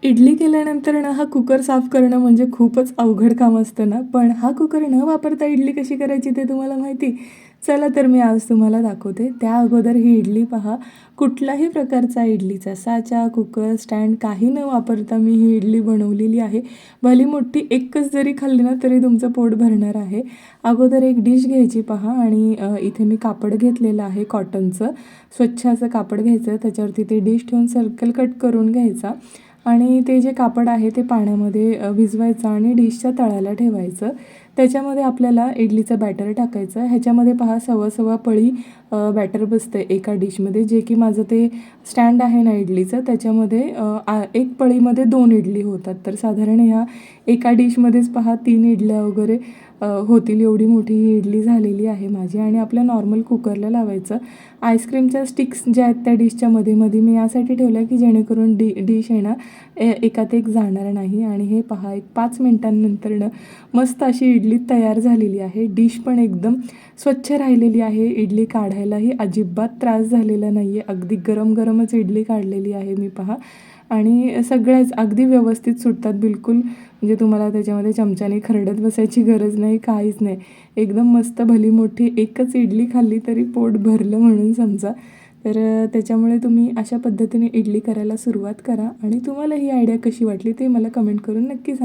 इडली केल्यानंतर ना हा कुकर साफ करणं म्हणजे खूपच अवघड काम असतं ना, पण हा कुकर न वापरता इडली कशी करायची ते तुम्हाला माहिती? चला तर मी आज तुम्हाला दाखवते. त्या अगोदर ही इडली पहा, कुठलाही प्रकारचा इडलीचा साचा, कुकर, स्टँड काही न वापरता मी ही इडली बनवलेली आहे. भली मोठी एकच जरी खाल्ली ना तरी तुमचं पोट भरणार आहे. अगोदर एक डिश घ्यायची पहा आणि इथे मी कापड घेतलेलं आहे कॉटनचं. स्वच्छ असं कापड घ्यायचं, त्याच्यावरती ते डिश ठेवून सर्कल कट करून घ्यायचा. आणि ते जे कापड आहे ते पाण्यामध्ये भिजवायचं आणि डिशच्या तळाला ठेवायचं. त्याच्यामध्ये आपल्याला इडलीचं बॅटर टाकायचं. ह्याच्यामध्ये पहा सव्वा पळी बॅटर बसतं एका डिशमध्ये, जे की माझं ते स्टँड आहे ना इडलीचं त्याच्यामध्ये एक पळीमध्ये 2 इडली होतात. तर साधारण ह्या एका डिशमध्येच पहा 3 इडल्या वगैरे होतील एवढी मोठी ही इडली झालेली आहे माझी. आणि आपल्या नॉर्मल कुकरला लावायचं. आईस्क्रीमच्या स्टिक्स ज्या आहेत त्या डिशच्या मध्ये मी यासाठी ठेवल्या की जेणेकरून डिश आहे ना एकात एक जाणार नाही. आणि हे पहा एक 5 मिनिटांनंतरनं मस्त अशी इडली तयार झालेली आहे. डिश पण एकदम स्वच्छ राहिलेली आहे. इडली काढायलाही अजिबात त्रास झालेला नाही आहे. अगदी गरम गरमच इडली काढलेली आहे मी पहा. आणि सगळ्याच अगदी व्यवस्थित सुटतात बिलकुल. म्हणजे तुम्हाला त्याच्यामध्ये चमच्याने खरडत बसायची गरज नाही, काहीच नाही. एकदम मस्त भली मोठी एकच इडली खाल्ली तरी पोट भरलं म्हणून समजा. तर त्याच्यामुळे तुम्ही अशा पद्धतीने इडली करायला सुरुवात करा. आणि तुम्हाला ही आयडिया कशी वाटली ते मला कमेंट करून नक्की सांगा.